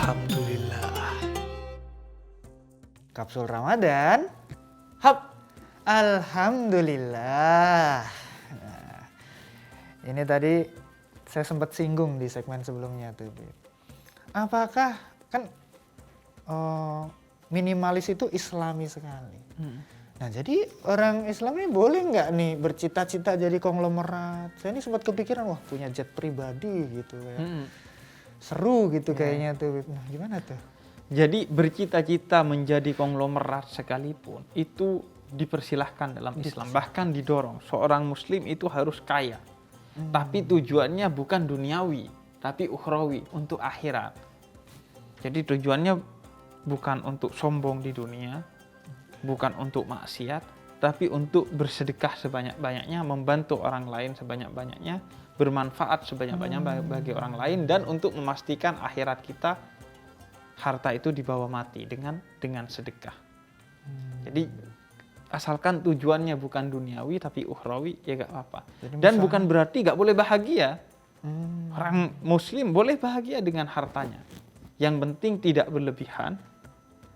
Alhamdulillah. Kapsul Ramadan. Hap. Alhamdulillah. Nah, ini tadi saya sempat singgung di segmen sebelumnya tuh. Apakah kan minimalis itu islami sekali. Nah, jadi orang Islam ini boleh nggak nih bercita-cita jadi konglomerat? Saya ini sempat kepikiran, wah punya jet pribadi gitu ya. Seru gitu kayaknya tuh. Nah, gimana tuh? Jadi bercita-cita menjadi konglomerat sekalipun itu dipersilahkan dalam Islam. Bahkan didorong. Seorang muslim itu harus kaya. Tapi tujuannya bukan duniawi, tapi ukhrawi, untuk akhirat. Jadi tujuannya bukan untuk sombong di dunia, bukan untuk maksiat, tapi untuk bersedekah sebanyak-banyaknya, membantu orang lain sebanyak-banyaknya, bermanfaat sebanyak-banyaknya bagi orang lain, dan untuk memastikan akhirat kita, harta itu dibawa mati dengan sedekah. Jadi asalkan tujuannya bukan duniawi tapi ukhrawi, ya gak apa-apa. Dan bukan berarti gak boleh bahagia. Orang muslim boleh bahagia dengan hartanya. Yang penting tidak berlebihan,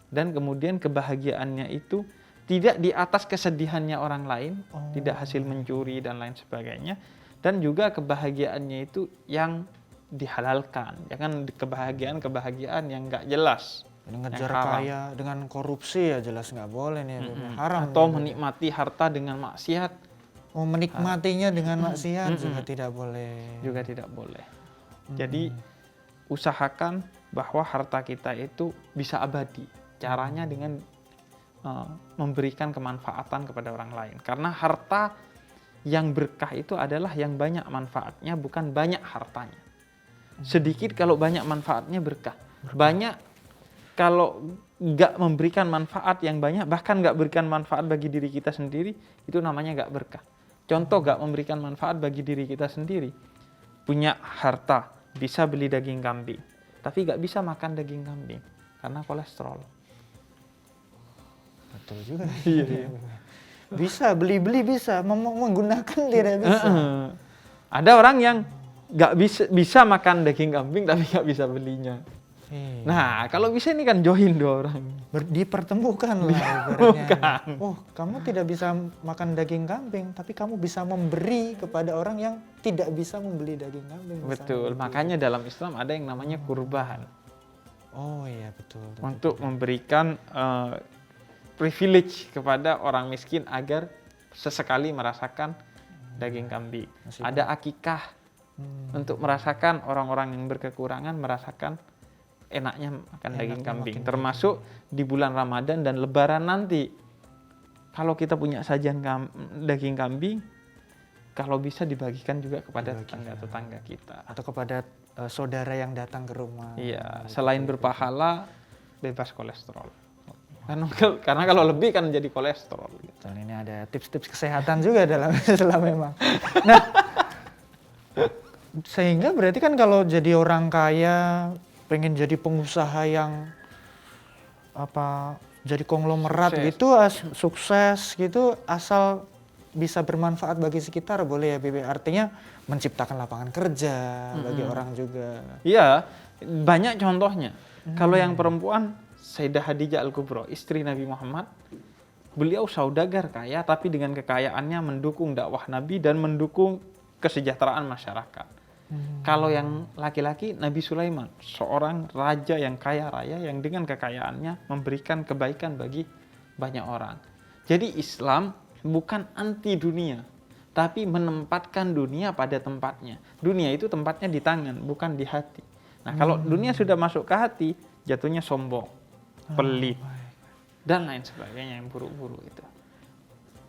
dan kemudian kebahagiaannya itu tidak di atas kesedihannya orang lain, tidak hasil mencuri dan lain sebagainya, dan juga kebahagiaannya itu yang dihalalkan, jangan kebahagiaan yang nggak jelas, ngejar kaya dengan korupsi ya jelas nggak boleh nih, haram. Atau menikmati harta dengan maksiat, menikmatinya dengan maksiat juga tidak boleh. Jadi usahakan bahwa harta kita itu bisa abadi. Caranya dengan memberikan kemanfaatan kepada orang lain. Karena harta yang berkah itu adalah yang banyak manfaatnya, bukan banyak hartanya. Sedikit kalau banyak manfaatnya berkah. Banyak kalau nggak memberikan manfaat yang banyak, bahkan nggak berikan manfaat bagi diri kita sendiri, itu namanya nggak berkah. Contoh nggak memberikan manfaat bagi diri kita sendiri. Punya harta, bisa beli daging kambing, tapi nggak bisa makan daging kambing karena kolesterol. Betul juga. Iya. Bisa beli bisa, menggunakan tidak bisa. Ada orang yang nggak bisa makan daging kambing tapi nggak bisa belinya. Nah, kalau bisa ini kan join dua orang. Dipertemukan lah. Bukan. Oh, kamu tidak bisa makan daging kambing, tapi kamu bisa memberi kepada orang yang tidak bisa membeli daging kambing. Betul, makanya dalam Islam ada yang namanya kurban. Oh iya, betul. Untuk memberikan privilege kepada orang miskin agar sesekali merasakan daging kambing. Ada akikah untuk merasakan orang-orang yang berkekurangan merasakan enaknya makan daging kambing. Termasuk di bulan Ramadan dan Lebaran nanti. Kalau kita punya sajian daging kambing, kalau bisa dibagikan juga kepada tetangga-tetangga kita. Atau kepada saudara yang datang ke rumah. Iya, selain berpahala, bebas kolesterol. Karena kalau lebih kan jadi kolesterol. Betul, ini ada tips-tips kesehatan juga dalam Islam memang. Nah, sehingga berarti kan kalau jadi orang kaya, pengen jadi pengusaha yang jadi konglomerat gitu, sukses gitu, asal bisa bermanfaat bagi sekitar boleh ya, Bibi. Artinya menciptakan lapangan kerja bagi orang juga. Iya, banyak contohnya. Kalau yang perempuan, Sayyidah Khadijah Al-Kubra, istri Nabi Muhammad, beliau saudagar kaya, tapi dengan kekayaannya mendukung dakwah Nabi dan mendukung kesejahteraan masyarakat. Kalau yang laki-laki, Nabi Sulaiman, seorang raja yang kaya raya, yang dengan kekayaannya memberikan kebaikan bagi banyak orang. Jadi Islam bukan anti dunia, tapi menempatkan dunia pada tempatnya. Dunia itu tempatnya di tangan, bukan di hati. Nah, kalau dunia sudah masuk ke hati, jatuhnya sombong, pelit, dan lain sebagainya yang buruk-buruk itu.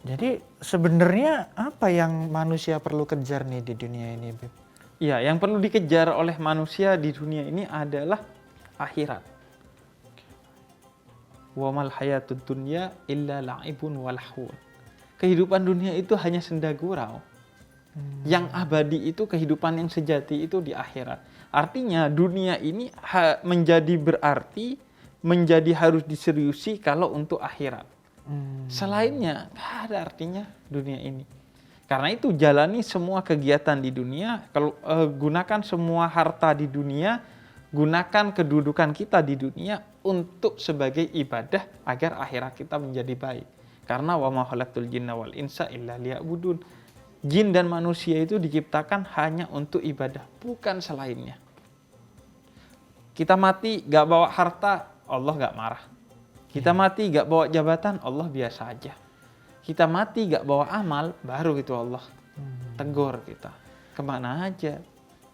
Jadi sebenarnya apa yang manusia perlu kejar nih di dunia ini, Bib? Ya, yang perlu dikejar oleh manusia di dunia ini adalah akhirat. Wa mal hayatud dunya illa la'ibun wa lahwun. Kehidupan dunia itu hanya senda gurau. Yang abadi itu, kehidupan yang sejati itu di akhirat. Artinya dunia ini menjadi berarti, menjadi harus diseriusi kalau untuk akhirat. Selainnya nggak ada artinya dunia ini. Karena itu jalani semua kegiatan di dunia, gunakan semua harta di dunia, gunakan kedudukan kita di dunia untuk sebagai ibadah agar akhirat kita menjadi baik. Karena wa ma khalaqtul jinna wal insa illa liya'budun. Jin dan manusia itu diciptakan hanya untuk ibadah, bukan selainnya. Kita mati gak bawa harta, Allah gak marah. Kita mati gak bawa jabatan, Allah biasa aja. Kita mati gak bawa amal, baru itu Allah tegur kita. Kemana aja?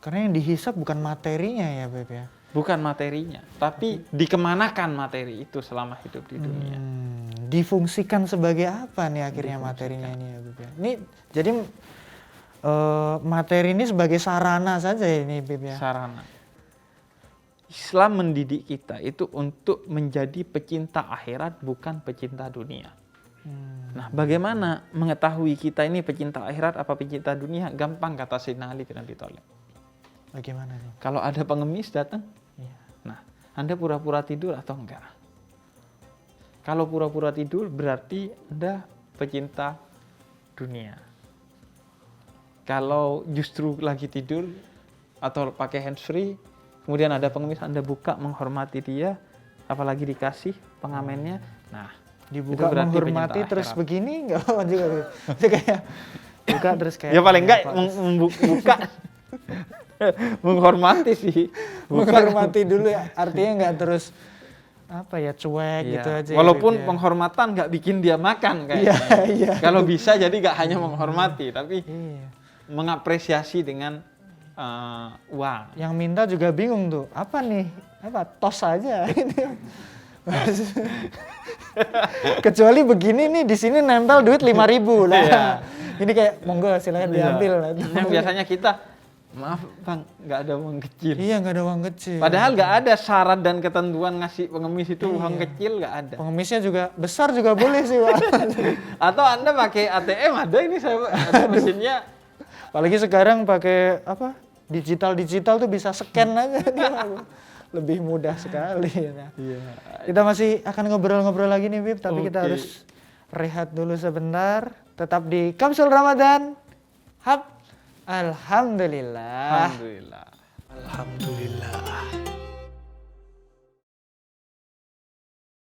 Karena yang dihisap bukan materinya ya Beb ya. Bukan materinya, tapi dikemanakan materi itu selama hidup di dunia. Difungsikan sebagai apa nih akhirnya materinya ini ya Beb ya. Ini jadi materi ini sebagai sarana saja ini Beb ya. Sarana. Islam mendidik kita itu untuk menjadi pecinta akhirat, bukan pecinta dunia. Nah, bagaimana mengetahui kita ini pecinta akhirat apa pecinta dunia? Gampang kata Sayyidina Ali bin Abi Thalib. Bagaimana nih? Kalau ada pengemis datang, Iya. nah, Anda pura-pura tidur atau enggak? Kalau pura-pura tidur berarti Anda pecinta dunia. Kalau justru lagi tidur atau pakai handsfree, kemudian ada pengemis, Anda buka menghormati dia, apalagi dikasih pengamennya, nah Dibuka itu berarti menghormati pecinta terus akhirat. begini nggak apa juga Beb. Itu kayak buka terus kayak Ya paling enggak apa. membuka menghormati sih. Menghormati dulu ya. Artinya nggak terus apa ya cuek Iya. gitu aja. ya, Walaupun Beb, ya. penghormatan nggak bikin dia makan Iya, kayaknya. iya. Kalau bisa jadi nggak hanya menghormati, tapi Iya. mengapresiasi dengan uang. Yang minta juga bingung tuh. Apa nih? Apa tos aja ini. Kecuali begini nih di sini nempel duit 5.000 lah. Iya. Ini kayak monggo silakan diambil. Yang biasanya kita, maaf bang, nggak ada uang kecil. Iya nggak ada uang kecil. Padahal nggak ada syarat dan ketentuan ngasih pengemis itu uang Iya. kecil, nggak ada. Pengemisnya juga besar juga boleh sih Pak. Atau Anda pakai ATM, ada ini saya ada mesinnya. Apalagi sekarang pakai apa? Digital tuh bisa scan aja dia. Lebih mudah sekali. Nah. Iya. Kita masih akan ngobrol-ngobrol lagi nih Bib, tapi kita Oke. harus rehat dulu sebentar. Tetap di Kamsul Ramadan. Alhamdulillah. Alhamdulillah. Alhamdulillah.